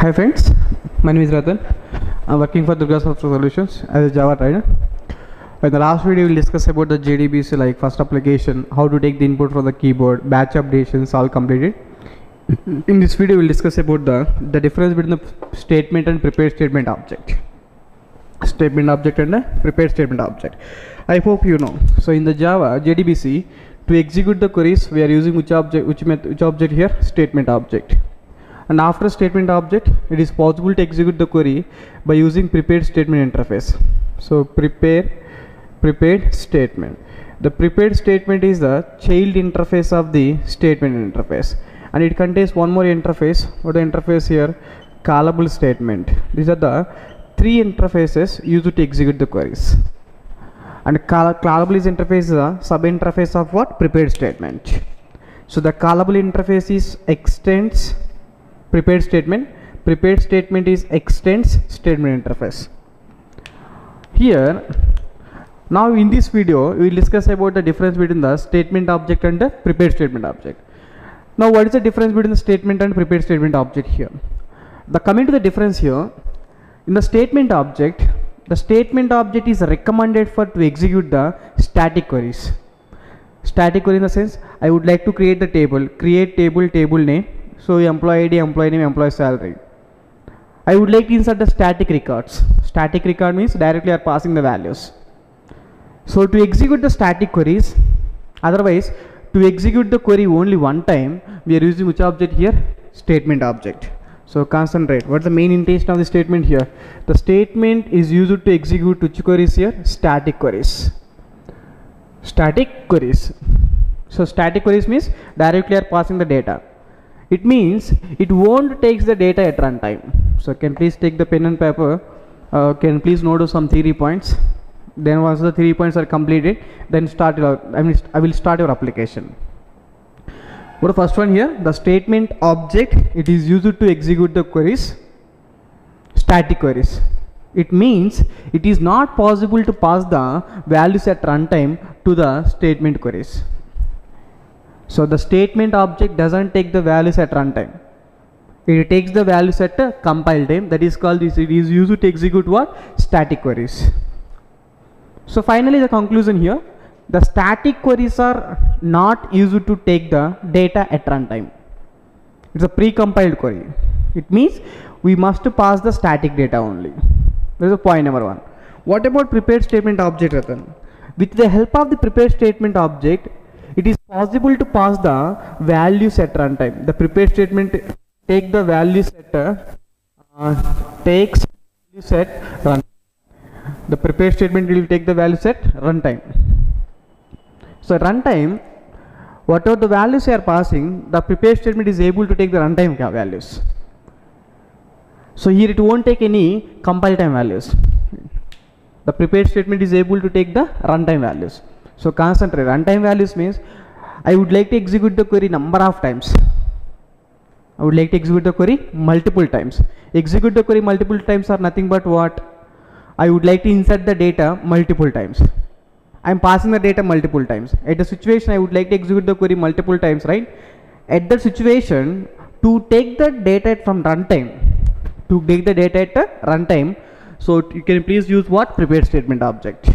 Hi friends, my name is Ratan. I'm working for Durga Software Solutions as a Java trainer. In the last video, we'll discuss about the JDBC, like first application, how to take the input from the keyboard, batch updations, all completed. In this video, we'll discuss about the difference between the statement and prepared statement object. Statement object and a prepared statement object. I hope you know. So in the Java JDBC, to execute the queries, we are using which object here? Statement object. And after statement object, it is possible to execute the query by using prepared statement interface. So prepared statement. The prepared statement is the child interface of the statement interface, and it contains one more interface. What the interface here? Callable statement. These are the three interfaces used to execute the queries. And callable is interface is a sub interface of what? Prepared statement. So the callable interface is extends prepared statement. Prepared statement is extends statement interface. Here, now in this video, we will discuss about the difference between the statement object and the prepared statement object. Now, what is the difference between the statement and prepared statement object here? Coming to the difference here, in the statement object is recommended for to execute the static queries. Static query in the sense, I would like to create the table, create table name. So employee ID, employee name, employee salary. I would like to insert the static records. Static record means directly are passing the values. So to execute the static queries, otherwise to execute the query only one time, we are using which object here? Statement object. So concentrate. What's the main intention of the statement here? The statement is used to execute which queries here? Static queries. Static queries. So static queries means directly are passing the data. It means it won't take the data at runtime. So can please take the pen and paper. Can please note some theory points. Then once the 3 points are completed, then I will start your application. What the first one here? The statement object, it is used to execute the queries, static queries. It means it is not possible to pass the values at runtime to the statement queries. So the statement object doesn't take the values at runtime. It takes the values at a compile time. That is called this. It is used to execute what? Static queries. So finally the conclusion here, the static queries are not used to take the data at runtime. It's a pre-compiled query. It means we must pass the static data only. That is the point number one. What about prepared statement object, Ratan? With the help of the prepared statement object, it is possible to pass the values at runtime. The prepared statement take the values at takes values at runtime. The prepared statement will take the values at runtime. So runtime, whatever the values you are passing, the prepared statement is able to take the runtime values. So here it won't take any compile time values. The prepared statement is able to take the runtime values. So concentrate. Runtime values means I would like to execute the query number of times. I would like to execute the query multiple times. Execute the query multiple times are nothing but what? I would like to insert the data multiple times. I am passing the data multiple times. At the situation, I would like to execute the query multiple times, right? At that situation, to take the data from runtime, so you can please use what? Prepared statement object.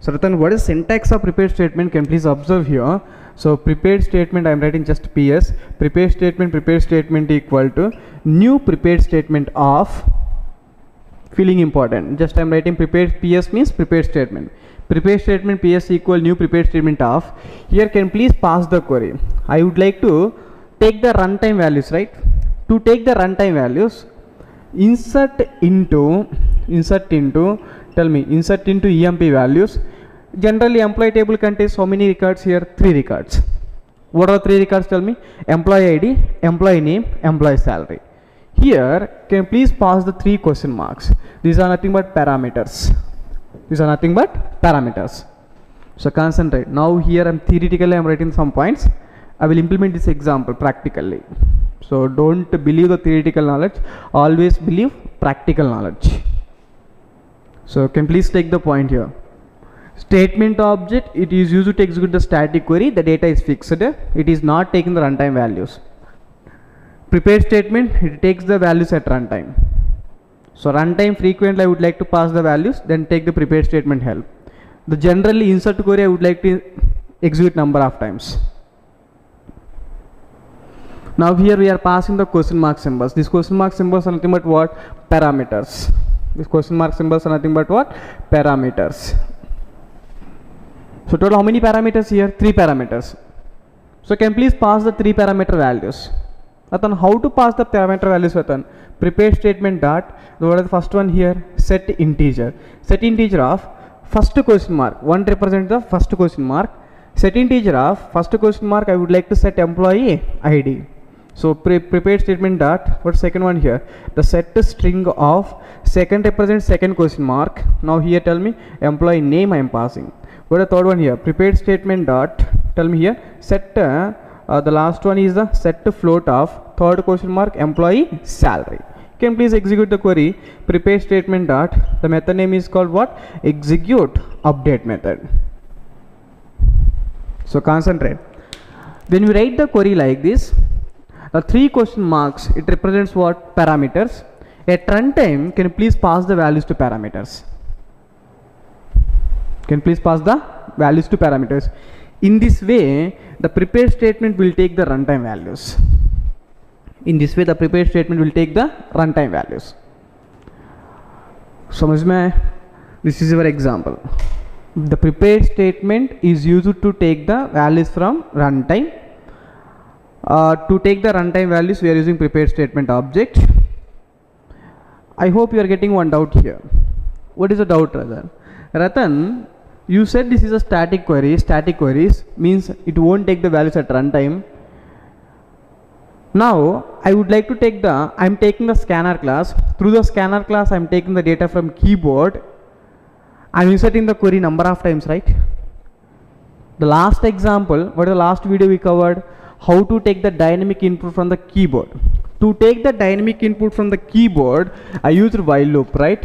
So Ratan, what is syntax of prepared statement? Can please observe here. So prepared statement, I am writing just PS. Prepared statement equal to new prepared statement of feeling important. Just I am writing prepared PS means prepared statement. Prepared statement PS equal new prepared statement of. Here can please pass the query. I would like to take the runtime values, right? To take the runtime values, insert into EMP values. Generally employee table contains how many records here? 3 records. What are 3 records? Tell me. Employee ID, employee name, employee salary. Here can please pass the 3 question marks. These are nothing but parameters. So concentrate. Now here I am writing some points. I will implement this example practically. So don't believe the theoretical knowledge, always believe practical knowledge. So can please take the point here. Statement object, it is used to execute the static query. The data is fixed. It is not taking the runtime values. Prepare statement, it takes the values at runtime. So runtime frequently I would like to pass the values, then take the prepare statement help. The generally insert query I would like to execute number of times. Now here we are passing the question mark symbols. These question mark symbols are nothing but what? Parameters. These question mark symbols are nothing but what? Parameters. So total how many parameters here? 3 parameters. So can please pass the 3 parameter values. Then how to pass the parameter values? Prepare statement dot, what is the first one here? Set integer. Set integer of first question mark. 1 represents the first question mark. Set integer of first question mark I would like to set employee ID. So prepare statement dot, what second one here? The set string of second represents second question mark. Now here tell me employee name I am passing. What the third one here? Prepare statement dot, tell me here set the last one is the set float of third question mark employee salary. Can please execute the query. Prepare statement dot, the method name is called what? Execute update method. So concentrate. When we write the query like this, the 3 question marks, it represents what? Parameters. At runtime, can you please pass the values to parameters? Can please pass the values to parameters. In this way, the prepare statement will take the runtime values. In this way, the prepare statement will take the runtime values. समझ में? This is your example. The prepare statement is used to take the values from runtime. To take the runtime values, we are using prepare statement object. I hope you are getting one doubt here. What is the doubt, Ratan? Ratan, you said this is a static query. Static queries means it won't take the values at runtime. Now I would like to take the, I am taking the scanner class. Through the scanner class I am taking the data from keyboard. I am inserting the query number of times, right? The last example, what is the last video we covered? How to take the dynamic input from the keyboard. To take the dynamic input from the keyboard, I used while loop, right?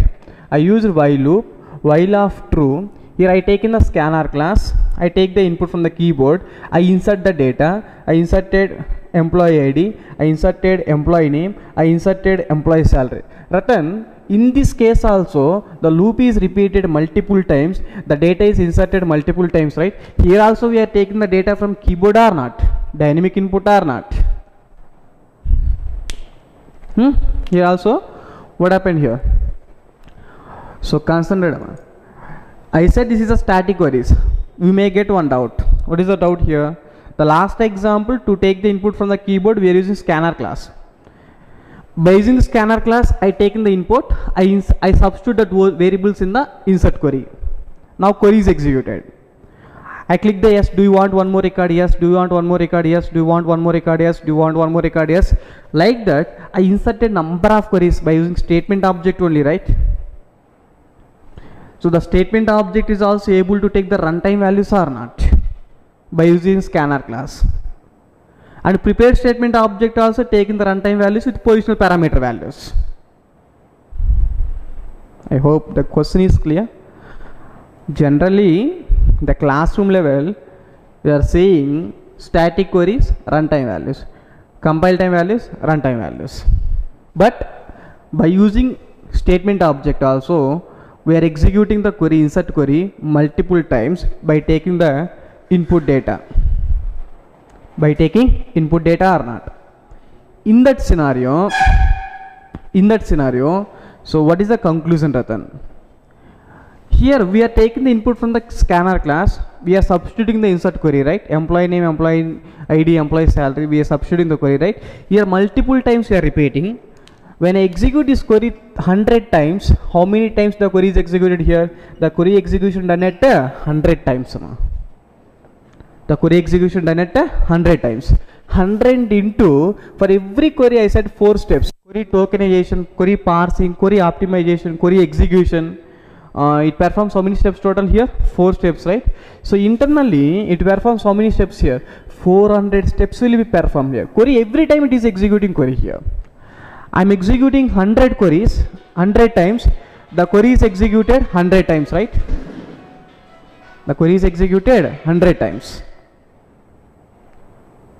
I used while loop, while of true. Here I take in the scanner class, I take the input from the keyboard, I insert the data, I inserted employee ID, I inserted employee name, I inserted employee salary. Ratan, in this case also, the loop is repeated multiple times, the data is inserted multiple times, right? Here also we are taking the data from keyboard or not? Dynamic input or not? Here also, what happened here? So concentrate. I said this is a static queries. We may get one doubt. What is the doubt here? The last example, to take the input from the keyboard, we are using scanner class. By using the scanner class, I take in the input, I substitute the variables in the insert query. Now query is executed. I click the yes, do you want one more record? Yes, do you want one more record? Yes, do you want one more record? Yes, do you want one more record? Yes. Like that, I inserted number of queries by using statement object only, right? So the statement object is also able to take the runtime values or not by using scanner class. And prepare statement object also taking the runtime values with positional parameter values. I hope the question is clear. Generally, the classroom level, we are saying static queries, runtime values, compile time values, runtime values. But by using statement object also, we are executing the query, insert query multiple times by taking the input data. By taking input data or not. In that scenario, so what is the conclusion, Ratan? Here we are taking the input from the scanner class, we are substituting the insert query, right? Employee name, employee ID, employee salary, we are substituting the query, right? Here multiple times we are repeating. When I execute this query 100 times, how many times the query is executed here? The query execution done at 100 times. The query execution done at 100 times. 100 into, for every query I said 4 steps. Query tokenization, query parsing, query optimization, query execution. It performs how many steps total here? 4 steps, right? So internally it performs how many steps here? 400 steps will be performed here. Query every time it is executing query here. I am executing 100 queries 100 times. The query is executed 100 times, right? The query is executed 100 times.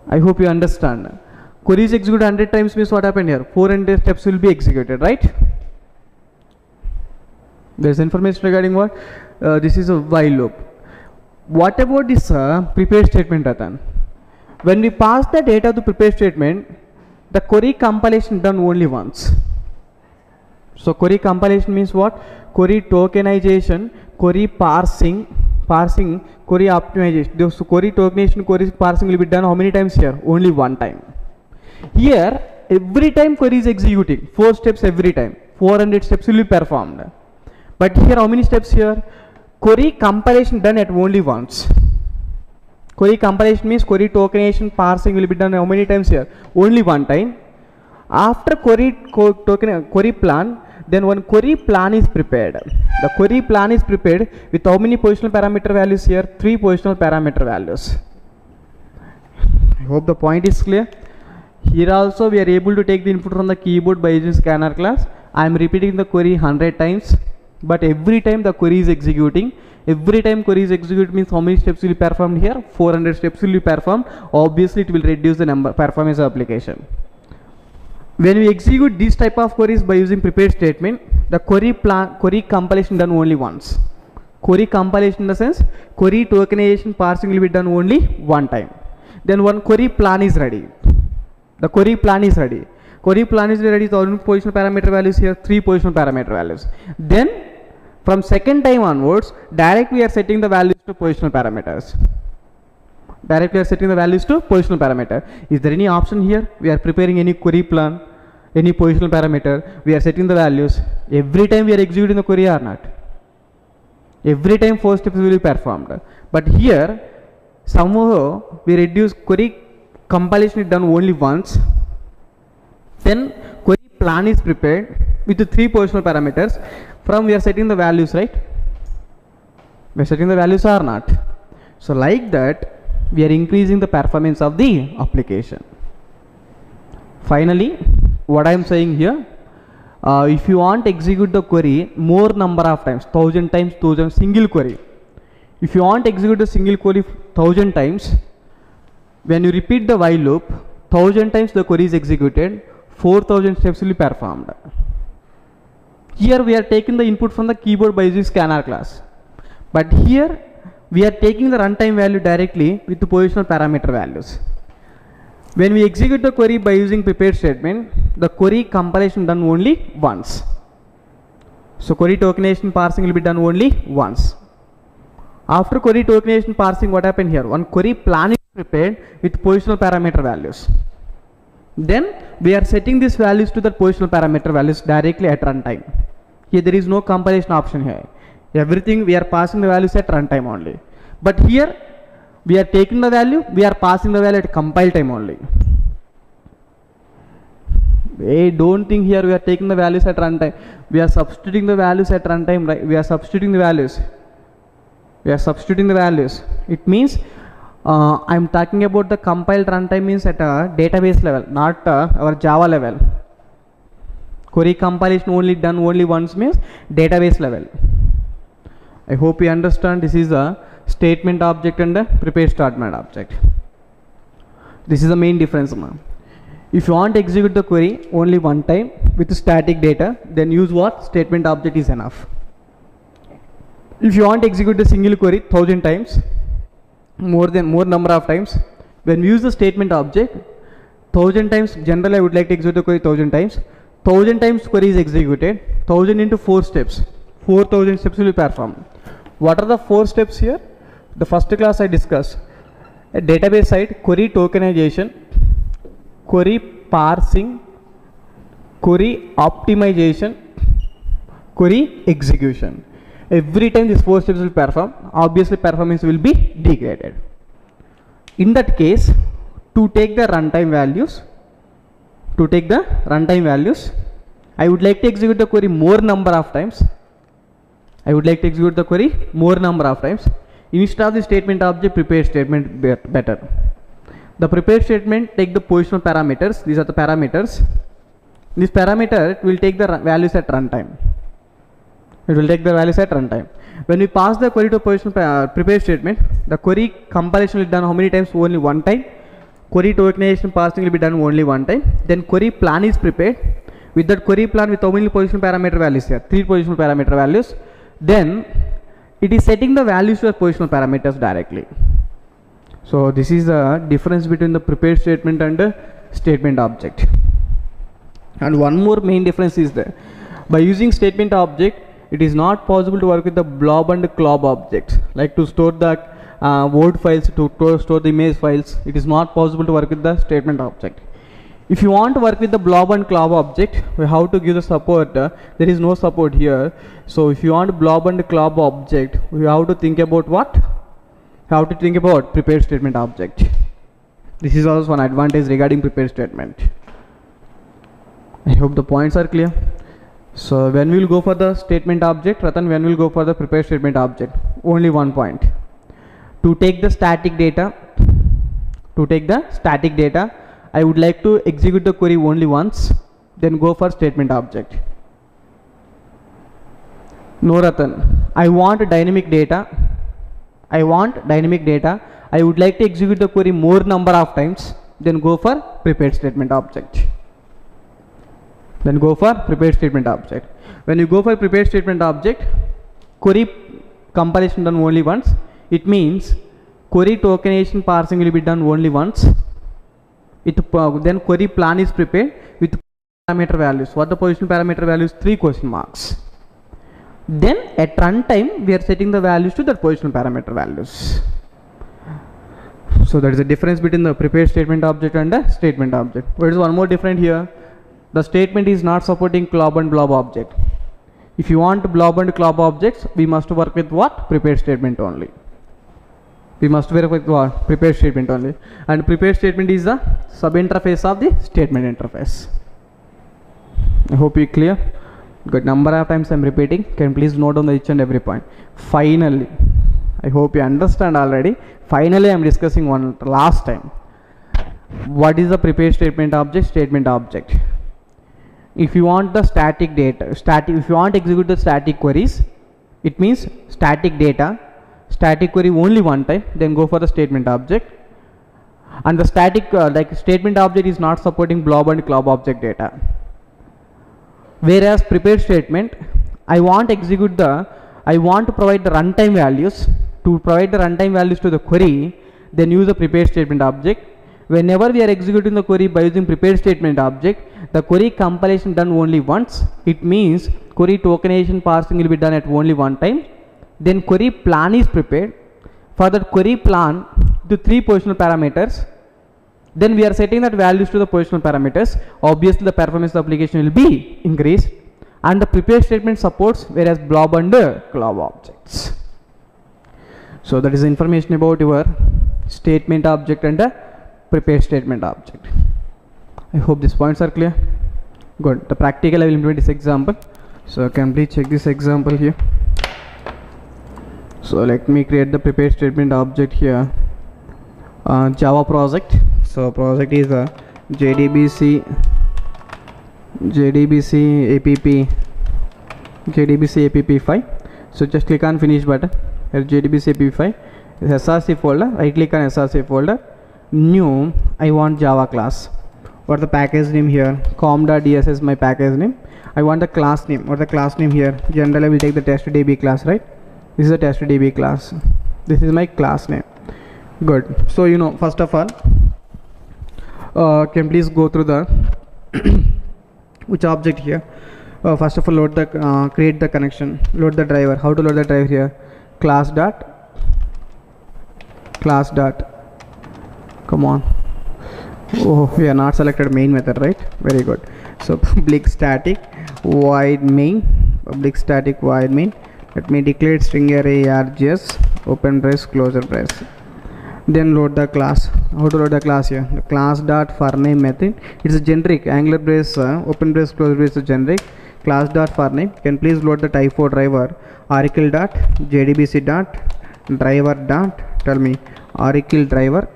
I hope you understand. Query is executed 100 times means what happened here? 400 steps will be executed, right? There is information regarding what? This is a while loop. What about this prepare statement, Ratan? When we pass the data to prepare statement, the query compilation done only once. So query compilation means what? Query tokenization, query parsing, query optimization. So query tokenization, query parsing will be done how many times here? Only one time. Here, every time query is executing, 4 steps every time, 400 steps will be performed. But here, how many steps here? Query compilation done at only once. Query compilation means query tokenization, parsing will be done how many times here? Only one time. After query plan, then one query plan is prepared. The query plan is prepared with how many positional parameter values here? 3 positional parameter values. I hope the point is clear. Here also we are able to take the input from the keyboard by using scanner class. I am repeating the query 100 times, but every time the query is executing, every time query is executed means how many steps will be performed here? 400 steps will be performed. Obviously it will reduce the number performance of application. When we execute this type of queries by using prepare statement, the query compilation done only once. Query compilation in the sense, query tokenization parsing will be done only one time. Then one query plan is ready. The query plan is ready. Query plan is ready, 1000 positional parameter values here, 3 positional parameter values. Then from second time onwards, directly we are setting the values to positional parameters. Directly we are setting the values to positional parameter. Is there any option here? We are preparing any query plan, any positional parameter, we are setting the values. Every time we are executing the query or not? Every time 4 steps will be performed. But here, somehow we reduce query compilation is done only once. Then query plan is prepared with the 3 positional parameters. From we are setting the values, right? We are setting the values or not? So like that, we are increasing the performance of the application. Finally, what I am saying here, if you want to execute the query more number of times, 1000 times, 1000 single query. If you want to execute the single query 1000 times, when you repeat the while loop, 1000 times the query is executed, 4000 steps will be performed. Here we are taking the input from the keyboard by using scanner class. But here we are taking the runtime value directly with the positional parameter values. When we execute the query by using prepare statement, the query compilation done only once. So query tokenization parsing will be done only once. After query tokenization parsing, what happened here? One query plan is prepared with positional parameter values. Then we are setting these values to the positional parameter values directly at runtime. Here there is no compilation option here. Everything we are passing the values at runtime only. But here we are taking the value, we are passing the value at compile time only. Hey, don't think here we are taking the values at runtime. We are substituting the values at runtime, right? We are substituting the values. We are substituting the values. It means I am talking about the compiled runtime means at a database level, not our Java level. Query compilation only done only once means database level. I hope you understand. This is a statement object and a prepare statement object. This is the main difference. If you want to execute the query only one time with static data, then use what? Statement object is enough. If you want to execute the single query 1000 times, more number of times, when we use the statement object 1000 times, generally I would like to execute the query 1000 times. 1000 times query is executed, 1000 into 4 steps, 4000 steps will be performed. What are the 4 steps here? The first class I discussed. At database side, query tokenization, query parsing, query optimization, query execution. Every time these 4 steps will perform, obviously performance will be degraded. In that case, to take the runtime values, I would like to execute the query more number of times. Instead of the statement object, prepare statement better. The prepare statement take the positional parameters. These are the parameters. This parameter will take the values at runtime. When we pass the query to positional prepare statement, the query compilation is done how many times? Only one time. query tokenization parsing will be done only one time. Then query plan is prepared. With that query plan, with how many positional parameter values here? 3 positional parameter values. Then it is setting the values to the positional parameters directly. So this is the difference between the prepared statement and the statement object. And one more main difference is that by using statement object, it is not possible to work with the blob and clob objects, like to store the Word files, to store the image files. It is not possible to work with the statement object. If you want to work with the blob and clob object, we have to give the support. There is no support here. So if you want blob and clob object, we have to think about what? You have to think about prepared statement object. This is also one advantage regarding prepared statement. I hope the points are clear. So when we will go for the statement object, Ratan, when we will go for the prepared statement object, only one point. To take the static data, I would like to execute the query only once, then go for statement object. No, Ratan, I want dynamic data. I would like to execute the query more number of times, then go for prepared statement object. When you go for prepared statement object, query compilation done only once. It means query tokenization parsing will be done only once. Then query plan is prepared with parameter values. What the position parameter values? 3 question marks. Then at runtime, we are setting the values to the position parameter values. So that is the difference between the prepared statement object and the statement object. There is one more different here. The statement is not supporting clob and blob object. If you want blob and clob objects, we must work with what? Prepared statement only. And prepared statement is the sub interface of the statement interface. I hope you clear. Good number of times I am repeating. Can please note down each and every point. Finally, I hope you understand already. Finally, I am discussing one last time. What is the prepared statement object? Statement object. If you want the static data, if you want to execute the static queries, it means static data, static query only one time, then go for the statement object. And the static statement object is not supporting blob and clob object data. Whereas prepared statement, I want to provide the runtime values. To provide the runtime values to the query, then use the prepared statement object. Whenever we are executing the query by using prepared statement object, the query compilation done only once. It means query tokenization parsing will be done at only one time. Then query plan is prepared. For that query plan, the 3 positional parameters. Then we are setting that values to the positional parameters. Obviously, the performance of the application will be increased. And the prepared statement supports whereas blob and clob objects. So that is the information about your statement object and the prepared statement object. I hope these points are clear. Good. The practical I will implement this example. So can please check this example here. So let me create the prepared statement object here. Java project. So project is a JDBC app 5. So just click on finish button. Here JDBC app 5. SRC folder. Right click on SRC folder. New. I want Java class. What the package name here? com.ds is my package name. I want the class name. What the class name here? Generally I will take the testDB class, right? This is a testDB class. This is my class name. Good. So first of all, can please go through the which object here. First of all, load the create the connection, load the driver. How to load the driver here? Class dot come on. Oh, we are not selected main method, right? Very good. So public static void main. Let me declare string array args, open brace, closure brace. Then load the class. How to load the class here? The class dot for name method. It's a generic Angular brace, open brace, closure brace is generic. Class dot for name. Can please load the type 4 driver. Oracle dot JDBC dot driver dot. Tell me Oracle driver.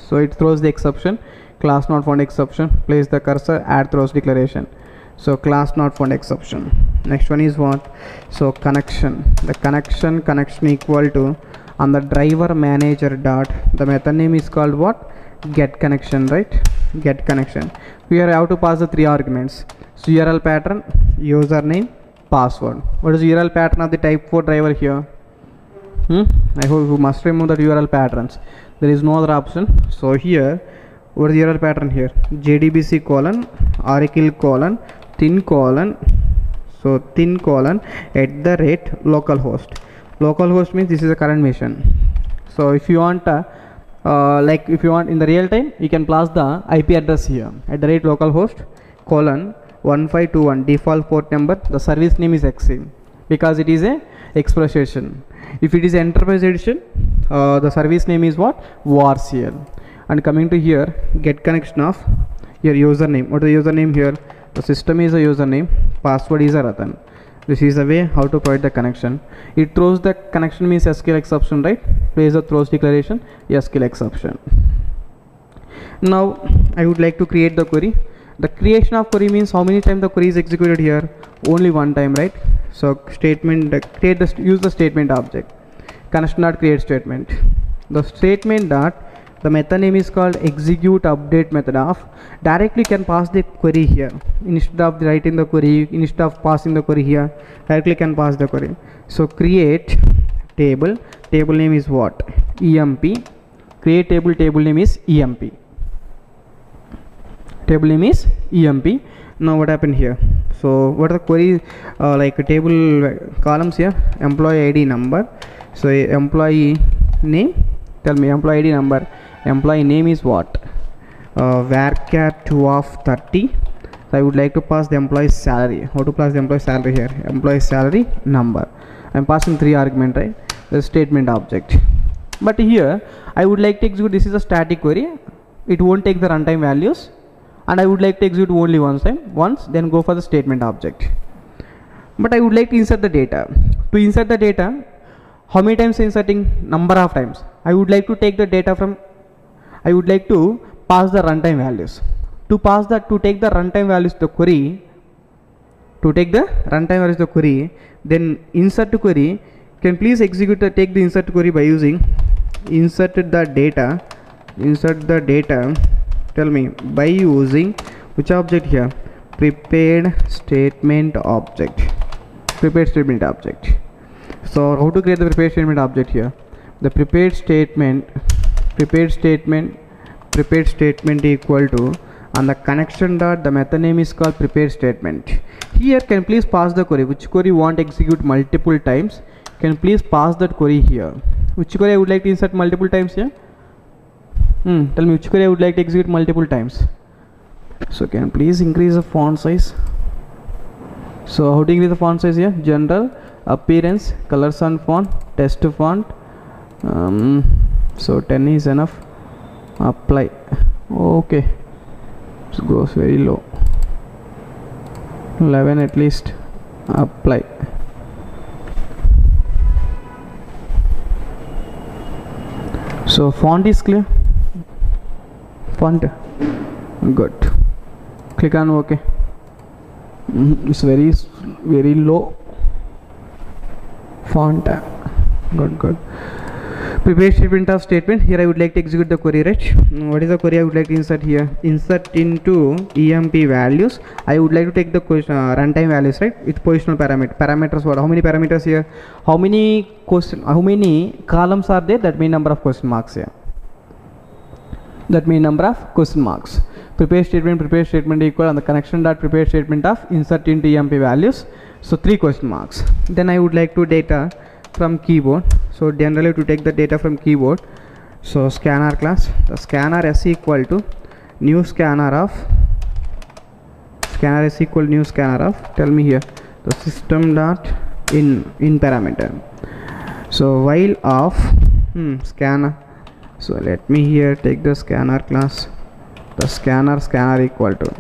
So it throws the exception. Class not found exception. Place the cursor. Add throws declaration. So class not found exception. Next one is what? So connection. The connection equal to on the driver manager dot, the method name is called what? Get connection, right? Get connection. Here I have to pass the 3 arguments. So URL pattern, username, password. What is the URL pattern of the type 4 driver here? I hope you must remove the URL patterns. There is no other option. So here, what is the URL pattern here? JDBC colon, Oracle colon, thin colon, so thin colon at the rate localhost. Localhost means this is a current machine. So if you want like if you want in the real time, you can pass the IP address here at the rate localhost colon 1521 default port number. The service name is XC because it is a express edition. If it is enterprise edition, the service name is what? WarCL. And coming to here, get connection of your username. What is the username here? The system is a username, password is a Ratan. This is the way how to provide the connection. It throws the connection means SQL exception, right? Place the throws declaration, SQL exception. Now I would like to create the query. The creation of query means how many times the query is executed here? Only one time, right? So statement use the statement object. Connection dot create statement. The statement dot, the method name is called execute update method of. Directly can pass the query here instead of writing the query, instead of passing the query here, directly can pass the query. So create table, table name is what? EMP. Create table, table name is EMP. Table name is EMP. Now what happened here? So what are the query like table columns here? Employee ID number. So employee name, tell me employee ID number. Employee name is what? Varchar2 of 30. So I would like to pass the employee's salary. How to pass the employee salary here? Employee salary number. I'm passing 3 argument, right? The statement object. But here I would like to execute, this is a static query. It won't take the runtime values. And I would like to execute only once, then go for the statement object. But I would like to insert the data. To insert the data, how many times inserting? Number of times. I would like to take the data from, I would like to pass the runtime values. To take the runtime values to the query, then insert to query. Can please execute take the insert query by using insert the data. Tell me by using which object here? Prepared statement object. So how to create the prepared statement object here? The prepared statement equal to, and the connection dot, the method name is called prepared statement. Here can please pass the query. Which query you want to execute multiple times? Can please pass that query here. Which query I would like to insert multiple times here? Tell me which query I would like to execute multiple times. So can please increase the font size. So how to increase the font size here? General, appearance, colors and font, text font. So 10 is enough. Apply. Okay. It goes very low. 11 at least. Apply. So font is clear. Font good. Click on OK. It's very low. Font good. Prepare statement of statement. Here I would like to execute the query, right? What is the query I would like to insert here? Insert into EMP values. I would like to take the runtime values, right? With positional parameters. What? How many parameters here? How many columns are there? That means number of question marks here. Prepare statement equal, and the connection dot prepare statement of insert into EMP values. So 3 question marks. Then I would like to data from keyboard. So generally to take the data from keyboard, so scanner class, the scanner s equal to new scanner of tell me here the system dot in parameter. So while of scanner, so let me here take the scanner class, the scanner equal to,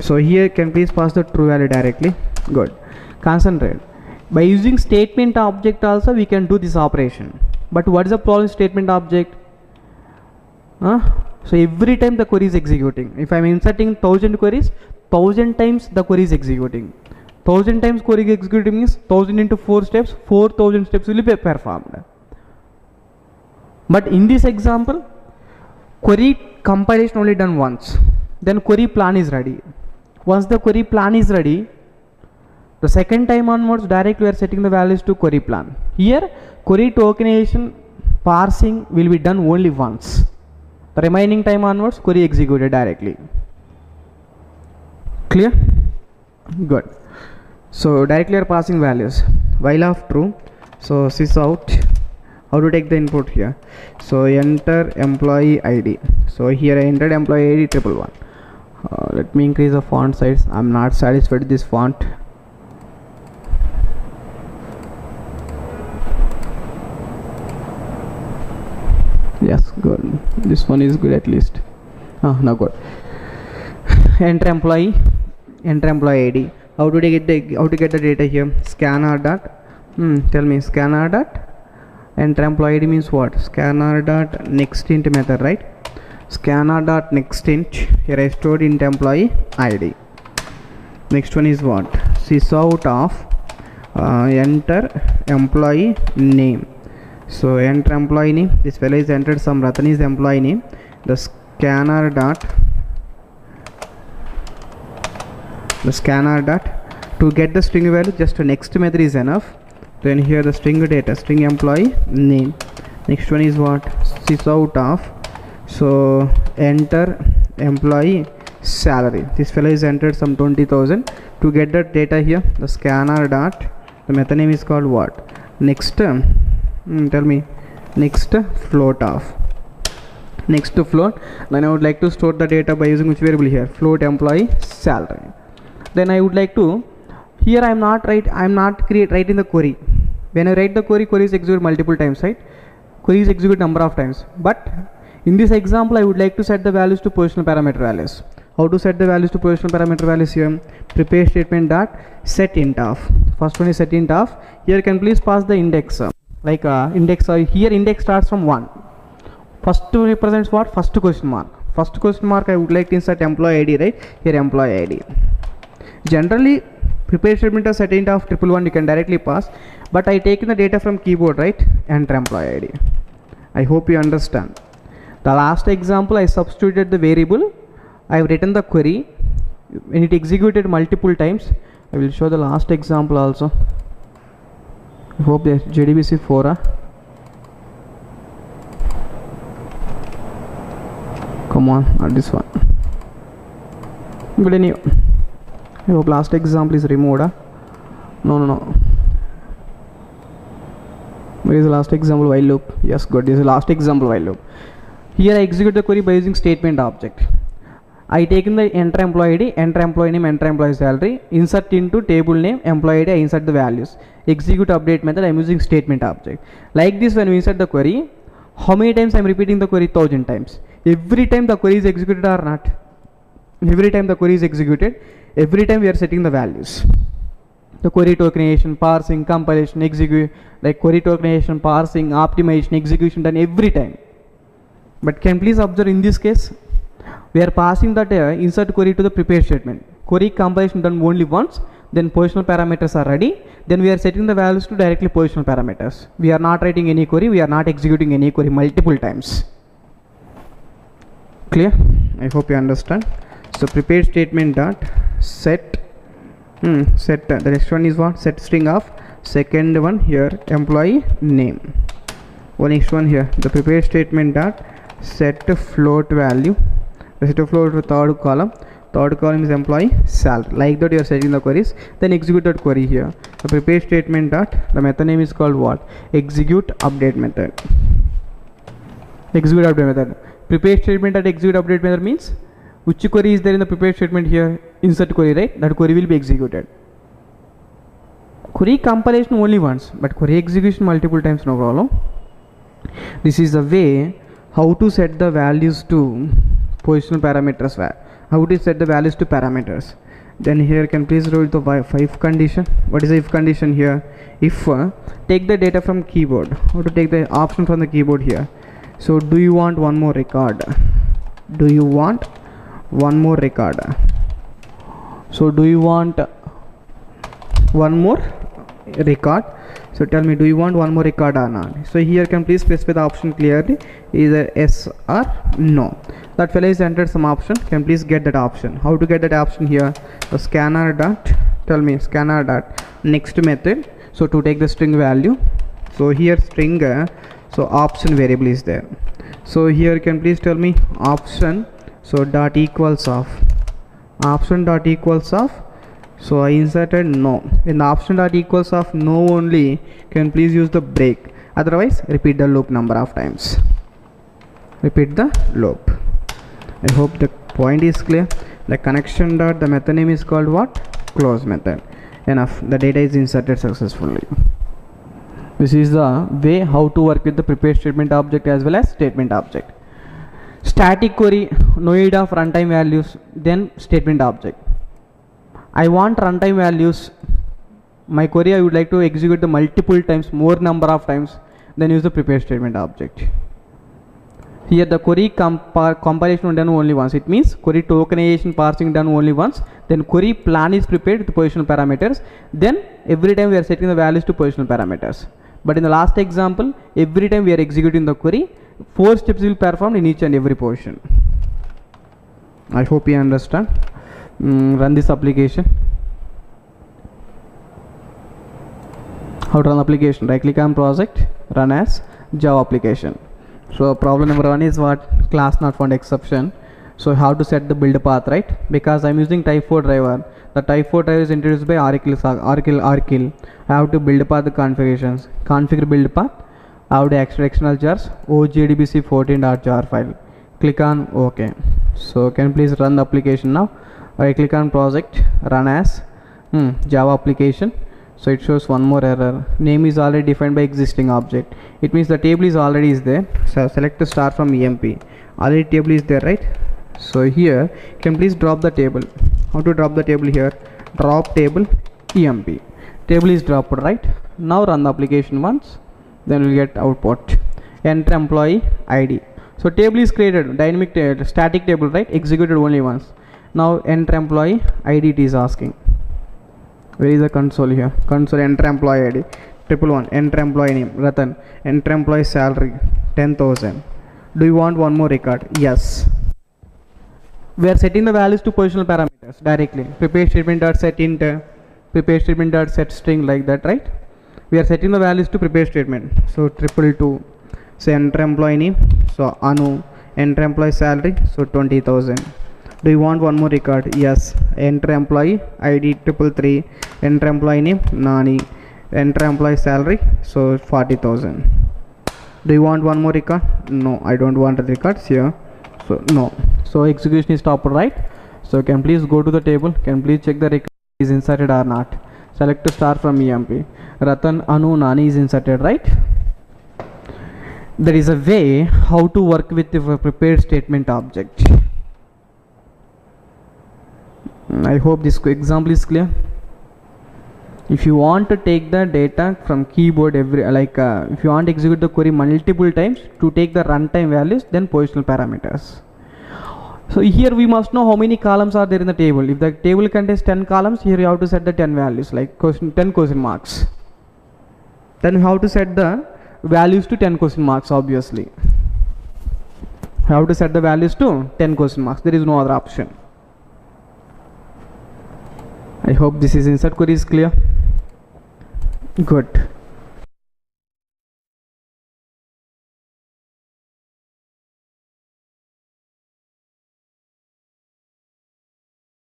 so here can please pass the true value directly. Good. Concentrate. By using statement object also we can do this operation. But what is the problem statement object? So every time the query is executing. If I am inserting 1000 queries, 1000 times the query is executing. 1000 times query executing means 1000 into 4 steps, 4000 steps will be performed. But in this example, query compilation only done once, then query plan is ready. Once the query plan is ready, the second time onwards directly we are setting the values to query plan. Here query tokenization parsing will be done only once. The remaining time onwards query executed directly. Clear? Good. So directly we are passing values. While of true, so sys out. How to take the input here? So enter employee ID. So here I entered employee ID 111. Let me increase the font size. I'm not satisfied with this font. Yes, good. This one is good at least. Now good. Enter employee ID. How to get the data here? Scanner dot. Tell me, scanner dot. Enter employee ID means what? Scanner dot next int method, right? Scanner dot next int. Here I stored int employee ID. Next one is what? Sys out of enter employee name. So enter employee name. This fellow is entered some Ratan is the employee name. The scanner dot to get the string value, just next method is enough. Then here the string data, string employee name. Next one is what? Sys out of, so enter employee salary. This fellow is entered some 20,000. To get that data here, the scanner dot, the method name is called what? Next tell me, next float of. Next to float, then I would like to store the data by using which variable here? Float employee salary. Then I would like to, here I am not writing the query. When I write the query is executed multiple times, right? Query is executed number of times. But in this example, I would like to set the values to positional parameter values. How to set the values to positional parameter values here? Prepare statement dot set int of. First one is set int of. Here can please pass the index. Index. Here index starts from 1. First represents what? First question mark. First question mark I would like to insert employee ID, right? Here employee ID. Generally, prepare statement of set int of 111 you can directly pass, but I taken the data from keyboard, right? Enter employee ID. I hope you understand. The last example I substituted the variable. I have written the query. When it executed multiple times, I will show the last example also. I hope there's JDBC 4. Come on, not this one. But anyway, I hope last example is removed. No. Where is the last example while loop? Yes, good. This is the last example while loop. Here I execute the query by using statement object. I take in the enter employee ID, enter employee name, enter employee salary, insert into table name, employee ID, I insert the values. Execute update method, I am using statement object. Like this, when we insert the query, how many times I am repeating the query? 1000 times. Every time the query is executed or not? Every time the query is executed, every time we are setting the values. The query tokenization, parsing, compilation, execute, like query tokenization, parsing, optimization, execution done every time. But can please observe in this case, we are passing that insert query to the prepare statement. Query compilation done only once, then positional parameters are ready, then we are setting the values to directly positional parameters. We are not writing any query, we are not executing any query multiple times. Clear? I hope you understand. So prepare statement dot set the next one is what? Set string of. Second one here employee name. Next one here the prepare statement dot set float value. The set float to third column is employee salary. Like that you are setting the queries, then execute that query here. The prepare statement dot, the method name is called what? Execute update method. Execute update method. Prepare statement dot execute update method means which query is there in the prepare statement here? Insert query, right? That query will be executed. Query compilation only once, but query execution multiple times, no problem. This is the way how to set the values to positional parameters. How to set the values to parameters. Then here can please roll the if condition. What is the if condition here? If take the data from keyboard. How to take the option from the keyboard here? So do you want one more record? Do you want one more record? So do you want one more record? So tell me, do you want one more record or not? So here can please specify the option clearly, either yes or no. That fellow is entered some option, can please get that option. How to get that option here? The scanner dot, tell me, scanner dot next method. So to take the string value, so here string, so option variable is there. So here can please tell me option, so dot equals of, option dot equals of, so I inserted no. In the option dot equals of no only, can please use the break, otherwise repeat the loop number of times. Repeat the loop. I hope the point is clear. The connection dot, the method name is called what? Close method. Enough, the data is inserted successfully. This is the way how to work with the prepared statement object as well as statement object. Static query, no need of runtime values, then statement object. I want runtime values. My query I would like to execute the multiple times, more number of times, then use the prepare statement object. Here the query compilation done only once. It means query tokenization parsing done only once. Then query plan is prepared with the positional parameters. Then every time we are setting the values to positional parameters. But in the last example, every time we are executing the query, 4 steps will perform in each and every position. I hope you understand. Run this application. How to run application? Right click on project, run as Java application. So problem number 1 is what? Class not found exception. So how to set the build path, right? Because I'm using type 4 driver. The type 4 driver is introduced by Oracle. I have to build path configurations. Configure build path. I have to extract external jars. JDBC 14.jar file. Click on OK. So can you please run the application now? I click on project, run as Java application. So it shows one more error. Name is already defined by existing object. It means the table is already is there. So select the star from EMP. Already table is there, right? So here can please drop the table. How to drop the table here? Drop table EMP. Table is dropped, right? Now run the application once. Then we'll get output. Enter employee ID. So table is created, dynamic static table, right? Executed only once. Now enter employee ID it is asking. Where is the console here? Console, enter employee ID. 111. Enter employee name Ratan. Enter employee salary 10,000. Do you want one more record? Yes. We are setting the values to positional parameters directly. Prepare statement dot set int, prepare statement dot set string, like that, right? We are setting the values to prepare statement. So 222. So enter employee name. So Anu. Enter employee salary. So 20,000. Do you want one more record? Yes. Enter employee ID 333. Enter employee name Nani. Enter employee salary. So 40,000. Do you want one more record? No, I don't want the records here. So no. So execution is stopped, right? So can please go to the table. Can please check the record is inserted or not. Select a star from EMP. Ratan, Anu, Nani is inserted, right? There is a way how to work with the prepared statement object. I hope this example is clear. If you want to take the data from keyboard if you want to execute the query multiple times to take the runtime values, then positional parameters. So here we must know how many columns are there in the table. If the table contains 10 columns, here you have to set the 10 values, like 10 question marks. Then you have to set the values to 10 question marks, obviously. You have to set the values to 10 question marks. There is no other option. I hope this is insert query is clear. Good.